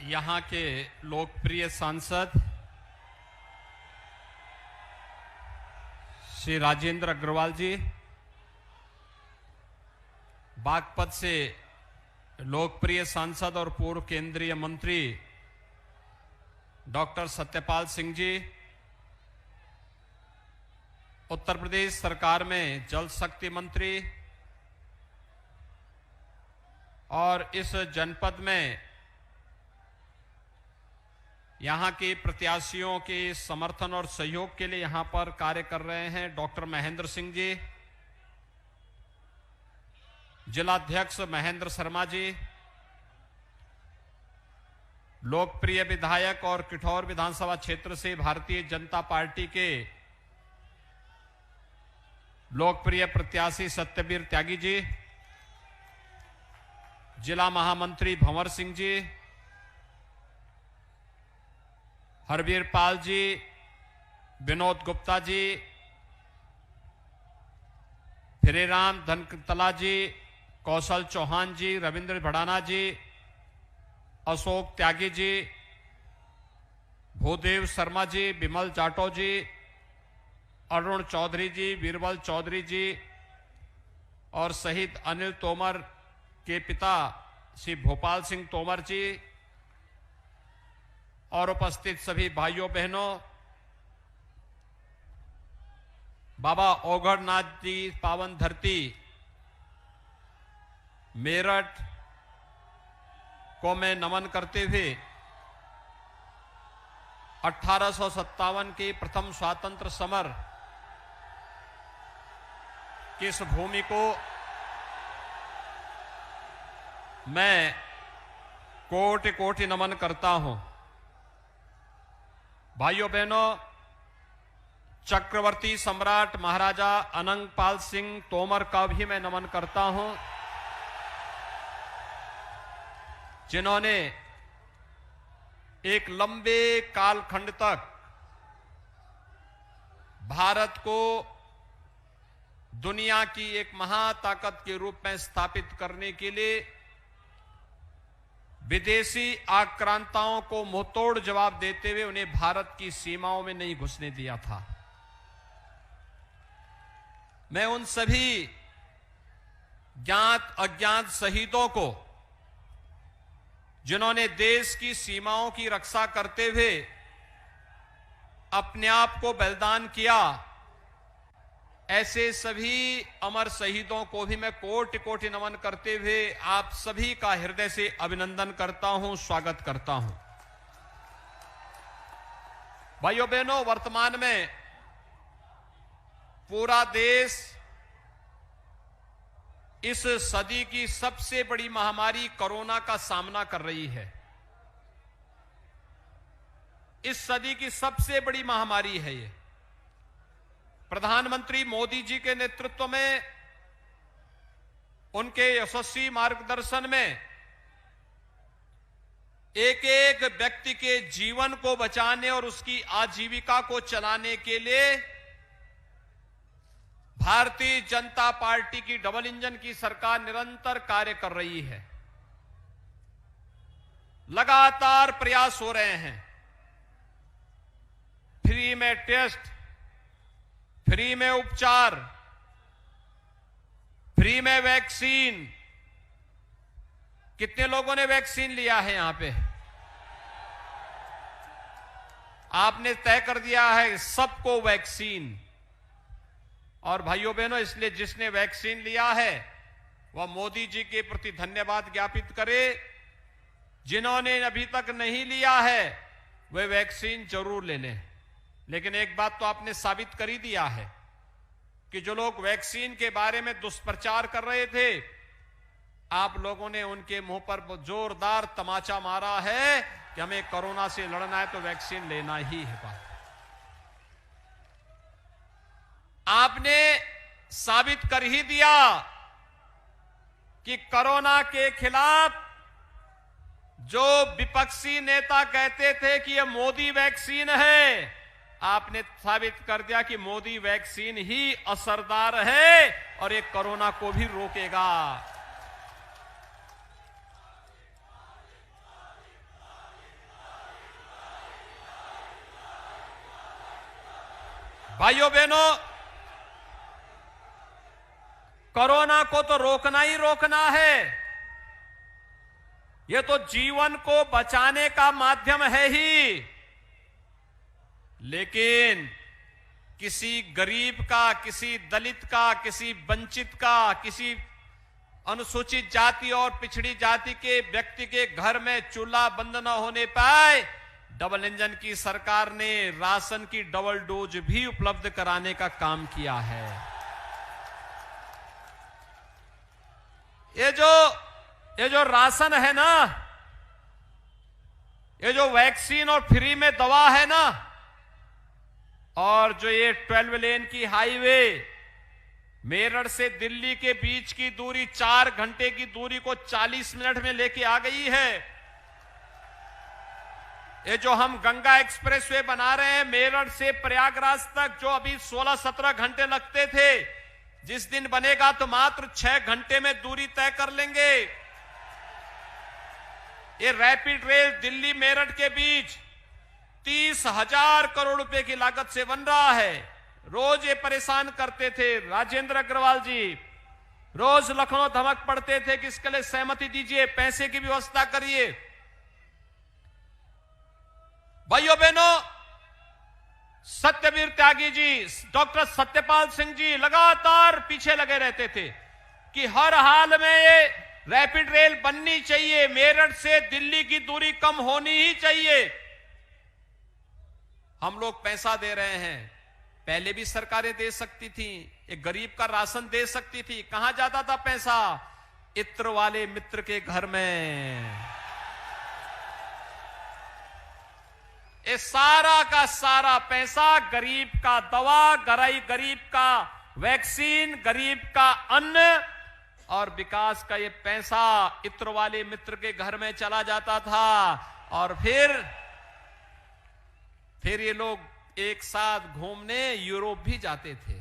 यहाँ के लोकप्रिय सांसद श्री राजेंद्र अग्रवाल जी, बागपत से लोकप्रिय सांसद और पूर्व केंद्रीय मंत्री डॉक्टर सत्यपाल सिंह जी, उत्तर प्रदेश सरकार में जल शक्ति मंत्री और इस जनपद में यहां के प्रत्याशियों के समर्थन और सहयोग के लिए यहां पर कार्य कर रहे हैं डॉक्टर महेंद्र सिंह जी, जिलाध्यक्ष महेंद्र शर्मा जी, लोकप्रिय विधायक और किठौर विधानसभा क्षेत्र से भारतीय जनता पार्टी के लोकप्रिय प्रत्याशी सत्यवीर त्यागी जी, जिला महामंत्री भंवर सिंह जी, हरवीर पाल जी, विनोद गुप्ता जी, फिरेराम धनतला जी, कौशल चौहान जी, रविंद्र भड़ाना जी, अशोक त्यागी जी, भूदेव शर्मा जी, विमल जाटो जी, अरुण चौधरी जी, बीरबल चौधरी जी और शहीद अनिल तोमर के पिता श्री भोपाल सिंह तोमर जी और उपस्थित सभी भाइयों बहनों, बाबा ओघड़नाथ जी पावन धरती मेरठ को मैं नमन करते हुए 1857 के प्रथम स्वतंत्र समर की इस भूमि को मैं कोटि कोटि नमन करता हूं। भाइयों बहनों, चक्रवर्ती सम्राट महाराजा अनंगपाल सिंह तोमर का भी मैं नमन करता हूं, जिन्होंने एक लंबे कालखंड तक भारत को दुनिया की एक महाताकत के रूप में स्थापित करने के लिए विदेशी आक्रांताओं को मुंहतोड़ जवाब देते हुए उन्हें भारत की सीमाओं में नहीं घुसने दिया था। मैं उन सभी ज्ञात अज्ञात शहीदों को, जिन्होंने देश की सीमाओं की रक्षा करते हुए अपने आप को बलिदान किया, ऐसे सभी अमर शहीदों को भी मैं कोटि कोटि नमन करते हुए आप सभी का हृदय से अभिनंदन करता हूं, स्वागत करता हूं। भाइयों बहनों, वर्तमान में पूरा देश इस सदी की सबसे बड़ी महामारी कोरोना का सामना कर रही है। इस सदी की सबसे बड़ी महामारी है ये। प्रधानमंत्री मोदी जी के नेतृत्व में, उनके यशस्वी मार्गदर्शन में एक एक व्यक्ति के जीवन को बचाने और उसकी आजीविका को चलाने के लिए भारतीय जनता पार्टी की डबल इंजन की सरकार निरंतर कार्य कर रही है। लगातार प्रयास हो रहे हैं। फ्री में टेस्ट, फ्री में उपचार, फ्री में वैक्सीन। कितने लोगों ने वैक्सीन लिया है यहां पे? आपने तय कर दिया है सबको वैक्सीन। और भाइयों बहनों, इसलिए जिसने वैक्सीन लिया है वह मोदी जी के प्रति धन्यवाद ज्ञापित करे। जिन्होंने अभी तक नहीं लिया है वे वैक्सीन जरूर ले लें। लेकिन एक बात तो आपने साबित कर ही दिया है कि जो लोग वैक्सीन के बारे में दुष्प्रचार कर रहे थे, आप लोगों ने उनके मुंह पर जोरदार तमाचा मारा है कि हमें कोरोना से लड़ना है तो वैक्सीन लेना ही है। आपने साबित कर ही दिया कि कोरोना के खिलाफ जो विपक्षी नेता कहते थे कि यह मोदी वैक्सीन है, आपने साबित कर दिया कि मोदी वैक्सीन ही असरदार है और ये कोरोना को भी रोकेगा। भाइयों बहनों, कोरोना को तो रोकना ही रोकना है। ये तो जीवन को बचाने का माध्यम है ही, लेकिन किसी गरीब का, किसी दलित का, किसी वंचित का, किसी अनुसूचित जाति और पिछड़ी जाति के व्यक्ति के घर में चूल्हा बंद न होने पाए, डबल इंजन की सरकार ने राशन की डबल डोज भी उपलब्ध कराने का काम किया है। ये जो राशन है ना, ये जो वैक्सीन और फ्री में दवा है ना, और जो ये 12 लेन की हाईवे मेरठ से दिल्ली के बीच की दूरी 4 घंटे की दूरी को 40 मिनट में लेके आ गई है। ये जो हम गंगा एक्सप्रेसवे बना रहे हैं मेरठ से प्रयागराज तक, जो अभी 16-17 घंटे लगते थे, जिस दिन बनेगा तो मात्र 6 घंटे में दूरी तय कर लेंगे। ये रैपिड रेल दिल्ली मेरठ के बीच 30,000 करोड़ रुपए की लागत से बन रहा है। रोज ये परेशान करते थे राजेंद्र अग्रवाल जी, रोज लखनऊ धमक पड़ते थे कि इसके लिए सहमति दीजिए, पैसे की व्यवस्था करिए। भाइयों बहनों, सत्यवीर त्यागी जी, डॉक्टर सत्यपाल सिंह जी लगातार पीछे लगे रहते थे कि हर हाल में ये रैपिड रेल बननी चाहिए, मेरठ से दिल्ली की दूरी कम होनी ही चाहिए। हम लोग पैसा दे रहे हैं, पहले भी सरकारें दे सकती थी, एक गरीब का राशन दे सकती थी। कहां जाता था पैसा? इत्र वाले मित्र के घर में। ये सारा का सारा पैसा गरीब का दवा, गरीब का वैक्सीन, गरीब का अन्न और विकास का ये पैसा इत्र वाले मित्र के घर में चला जाता था। और फिर ये लोग एक साथ घूमने यूरोप भी जाते थे।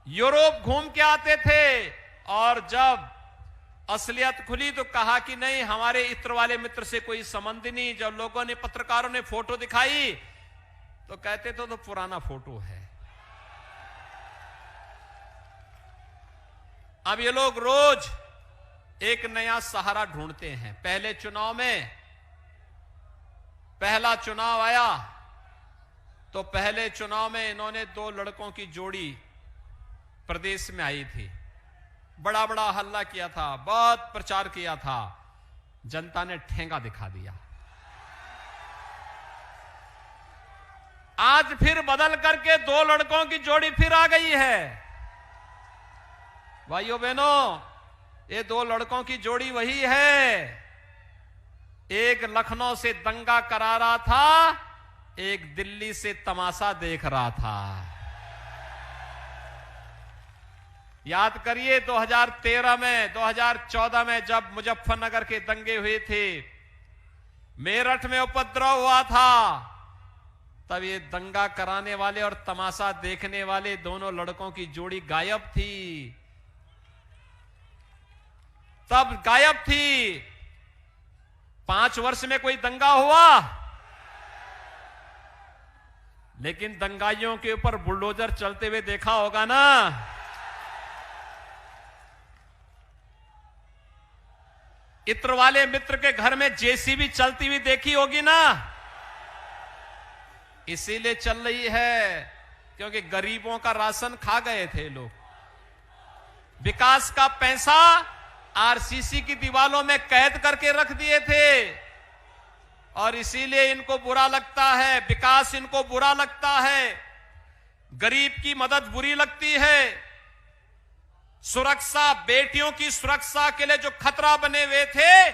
यूरोप घूम के आते थे, और जब असलियत खुली तो कहा कि नहीं, हमारे इत्र वाले मित्र से कोई संबंध नहीं। जब लोगों ने, पत्रकारों ने फोटो दिखाई तो कहते थे तो पुराना फोटो है। अब ये लोग रोज एक नया सहारा ढूंढते हैं। पहले चुनाव में, पहला चुनाव आया तो पहले चुनाव में इन्होंने 2 लड़कों की जोड़ी प्रदेश में आई थी, बड़ा बड़ा हल्ला किया था, बहुत प्रचार किया था। जनता ने ठेंगा दिखा दिया। आज फिर बदल करके 2 लड़कों की जोड़ी फिर आ गई है। भाइयों बहनों, ये 2 लड़कों की जोड़ी वही है। एक लखनऊ से दंगा करा रहा था, एक दिल्ली से तमाशा देख रहा था। याद करिए 2013 में, 2014 में जब मुजफ्फरनगर के दंगे हुए थे, मेरठ में उपद्रव हुआ था, तब ये दंगा कराने वाले और तमाशा देखने वाले दोनों लड़कों की जोड़ी गायब थी। तब गायब थी। 5 वर्ष में कोई दंगा हुआ? लेकिन दंगाइयों के ऊपर बुलडोजर चलते हुए देखा होगा ना। इत्र वाले मित्र के घर में जेसीबी चलती हुई देखी होगी ना। इसीलिए चल रही है क्योंकि गरीबों का राशन खा गए थे लोग। विकास का पैसा आरसीसी की दीवारों में कैद करके रख दिए थे, और इसीलिए इनको बुरा लगता है, विकास इनको बुरा लगता है, गरीब की मदद बुरी लगती है। सुरक्षा, बेटियों की सुरक्षा के लिए जो खतरा बने हुए थे,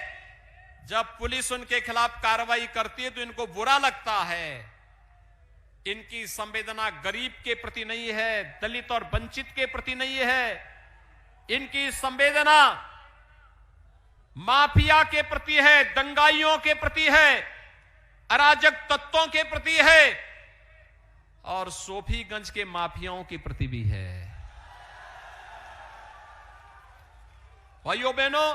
जब पुलिस उनके खिलाफ कार्रवाई करती है तो इनको बुरा लगता है। इनकी संवेदना गरीब के प्रति नहीं है, दलित और वंचित के प्रति नहीं है। इनकी संवेदना माफिया के प्रति है, दंगाइयों के प्रति है, अराजक तत्वों के प्रति है, और सोफीगंज के माफियाओं के प्रति भी है। भाइयों बहनों,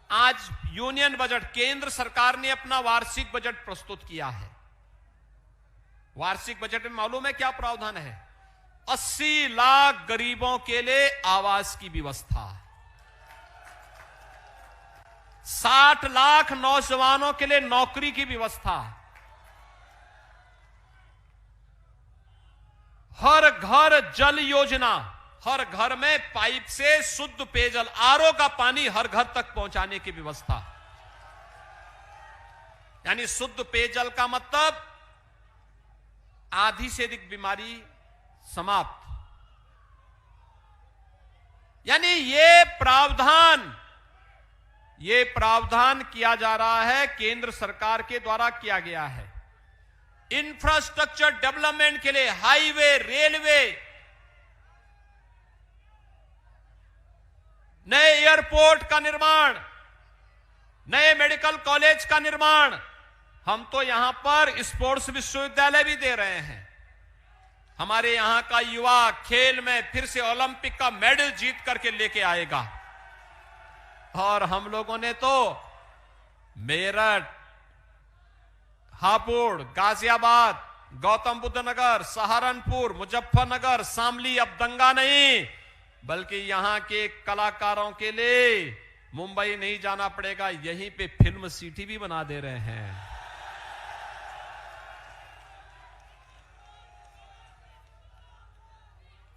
आज यूनियन बजट, केंद्र सरकार ने अपना वार्षिक बजट प्रस्तुत किया है। वार्षिक बजट में मालूम है क्या प्रावधान है? 80 लाख गरीबों के लिए आवास की व्यवस्था, 60 लाख नौजवानों के लिए नौकरी की व्यवस्था, हर घर जल योजना, हर घर में पाइप से शुद्ध पेयजल, आरओ का पानी हर घर तक पहुंचाने की व्यवस्था। यानी शुद्ध पेयजल का मतलब आधी से अधिक बीमारी समाप्त। यानी ये प्रावधान किया जा रहा है, केंद्र सरकार के द्वारा किया गया है। इंफ्रास्ट्रक्चर डेवलपमेंट के लिए हाईवे, रेलवे, नए एयरपोर्ट का निर्माण, नए मेडिकल कॉलेज का निर्माण। हम तो यहां पर स्पोर्ट्स विश्वविद्यालय भी दे रहे हैं। हमारे यहां का युवा खेल में फिर से ओलंपिक का मेडल जीत करके लेके आएगा। और हम लोगों ने तो मेरठ, हापुड़, गाजियाबाद, गौतम बुद्ध नगर, सहारनपुर, मुजफ्फरनगर, शामली, अब दंगा नहीं, बल्कि यहां के कलाकारों के लिए मुंबई नहीं जाना पड़ेगा, यहीं पे फिल्म सिटी भी बना दे रहे हैं।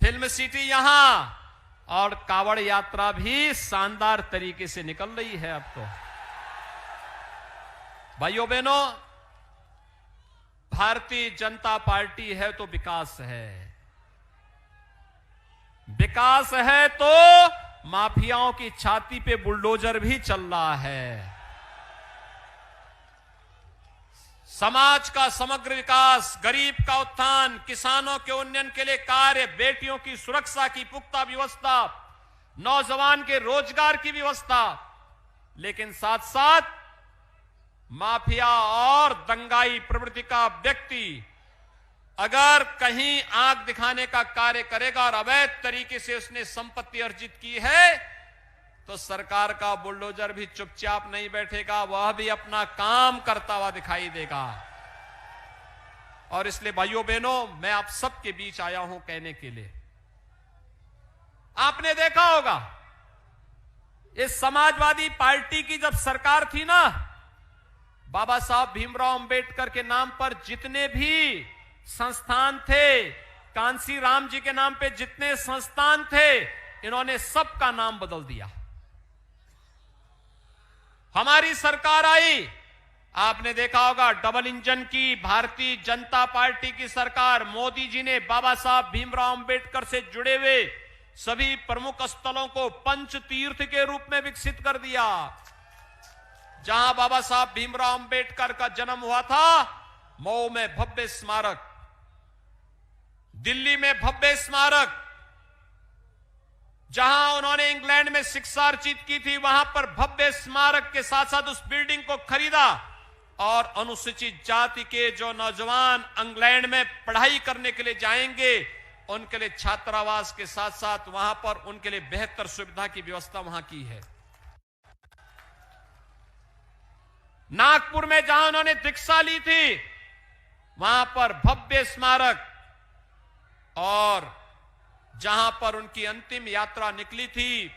फिल्म सिटी यहां, और कावड़ यात्रा भी शानदार तरीके से निकल रही है। अब तो भाइयों बहनों, भारतीय जनता पार्टी है तो विकास है, विकास है तो माफियाओं की छाती पे बुलडोजर भी चल रहा है। समाज का समग्र विकास, गरीब का उत्थान, किसानों के उन्नयन के लिए कार्य, बेटियों की सुरक्षा की पुख्ता व्यवस्था, नौजवान के रोजगार की व्यवस्था, लेकिन साथ साथ माफिया और दंगाई प्रवृत्ति का व्यक्ति अगर कहीं आंख दिखाने का कार्य करेगा और अवैध तरीके से उसने संपत्ति अर्जित की है, तो सरकार का बुलडोजर भी चुपचाप नहीं बैठेगा, वह भी अपना काम करता हुआ दिखाई देगा। और इसलिए भाइयों बहनों, मैं आप सबके बीच आया हूं कहने के लिए, आपने देखा होगा इस समाजवादी पार्टी की जब सरकार थी ना, बाबा साहब भीमराव अंबेडकर के नाम पर जितने भी संस्थान थे, कांसी राम जी के नाम पे जितने संस्थान थे, इन्होंने सबका नाम बदल दिया। हमारी सरकार आई, आपने देखा होगा डबल इंजन की भारतीय जनता पार्टी की सरकार, मोदी जी ने बाबा साहब भीमराव अंबेडकर से जुड़े हुए सभी प्रमुख स्थलों को पंच तीर्थ के रूप में विकसित कर दिया। जहां बाबा साहब भीमराव अंबेडकर का जन्म हुआ था, मऊ में भव्य स्मारक, दिल्ली में भव्य स्मारक, जहां उन्होंने इंग्लैंड में शिक्षा अर्जित की थी, वहां पर भव्य स्मारक के साथ साथ उस बिल्डिंग को खरीदा और अनुसूचित जाति के जो नौजवान इंग्लैंड में पढ़ाई करने के लिए जाएंगे, उनके लिए छात्रावास के साथ साथ वहां पर उनके लिए बेहतर सुविधा की व्यवस्था वहां की है। नागपुर में जहां उन्होंने दीक्षा ली थी, वहां पर भव्य स्मारक, और जहां पर उनकी अंतिम यात्रा निकली थी,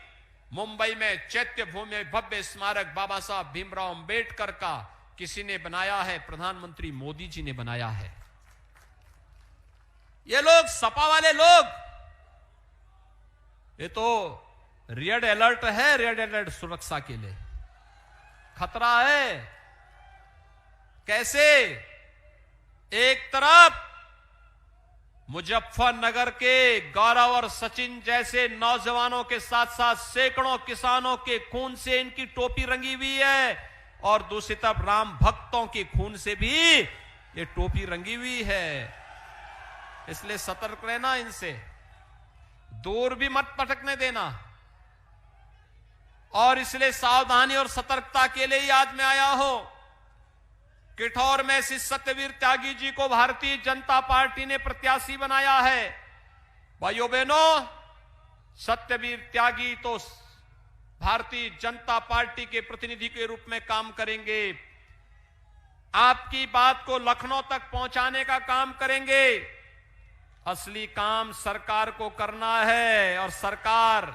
मुंबई में चैत्य भूमि में भव्य स्मारक बाबा साहब भीमराव अंबेडकर का किसी ने बनाया है? प्रधानमंत्री मोदी जी ने बनाया है। ये लोग, सपा वाले लोग, ये तो रेड अलर्ट है, रेड अलर्ट सुरक्षा के लिए खतरा है। कैसे? एक तरफ मुजफ्फरनगर के गौरव और सचिन जैसे नौजवानों के साथ साथ सैकड़ों किसानों के खून से इनकी टोपी रंगी हुई है, और दूसरी तरफ राम भक्तों के खून से भी ये टोपी रंगी हुई है। इसलिए सतर्क रहना, इनसे दूर भी मत पटकने देना। और इसलिए सावधानी और सतर्कता के लिए ही आज मैं आया हूं। किठौर में श्री सत्यवीर त्यागी जी को भारतीय जनता पार्टी ने प्रत्याशी बनाया है। भाइयों बहनों, सत्यवीर त्यागी तो भारतीय जनता पार्टी के प्रतिनिधि के रूप में काम करेंगे। आपकी बात को लखनऊ तक पहुंचाने का काम करेंगे। असली काम सरकार को करना है और सरकार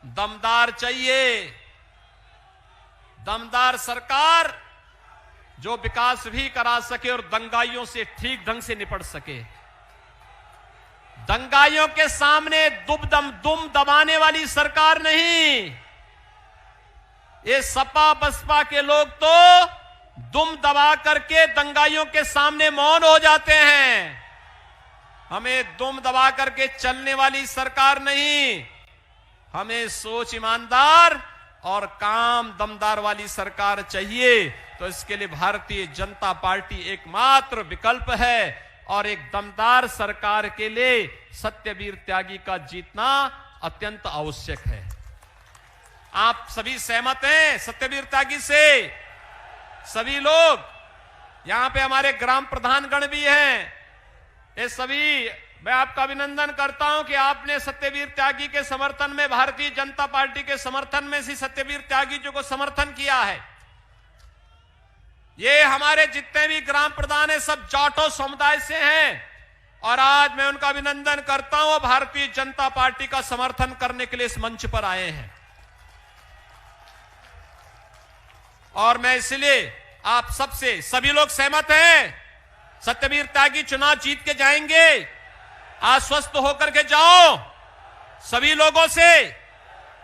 दमदार चाहिए। दमदार सरकार जो विकास भी करा सके और दंगाइयों से ठीक ढंग से निपट सके। दंगाइयों के सामने दुम दबाने वाली सरकार नहीं। ये सपा बसपा के लोग तो दुम दबा करके दंगाइयों के सामने मौन हो जाते हैं। हमें दुम दबा करके चलने वाली सरकार नहीं, हमें सोच ईमानदार और काम दमदार वाली सरकार चाहिए। तो इसके लिए भारतीय जनता पार्टी एकमात्र विकल्प है और एक दमदार सरकार के लिए सत्यवीर त्यागी का जीतना अत्यंत आवश्यक है। आप सभी सहमत हैं सत्यवीर त्यागी से? सभी लोग यहां पे हमारे ग्राम प्रधानगण भी हैं। ये सभी मैं आपका अभिनंदन करता हूं कि आपने सत्यवीर त्यागी के समर्थन में, भारतीय जनता पार्टी के समर्थन में श्री सत्यवीर त्यागी जी को समर्थन किया है। ये हमारे जितने भी ग्राम प्रधान हैं सब जाटो समुदाय से हैं और आज मैं उनका अभिनंदन करता हूं। भारतीय जनता पार्टी का समर्थन करने के लिए इस मंच पर आए हैं और मैं इसलिए आप सबसे, सभी लोग सहमत हैं सत्यवीर त्यागी चुनाव जीत के जाएंगे? आश्वस्त होकर के जाओ। सभी लोगों से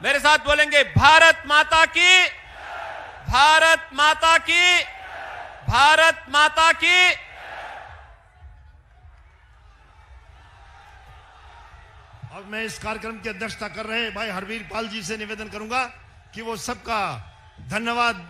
मेरे साथ बोलेंगे, भारत माता की, भारत माता की, भारत माता की। अब मैं इस कार्यक्रम की अध्यक्षता कर रहे भाई हरवीर पाल जी से निवेदन करूंगा कि वो सबका धन्यवाद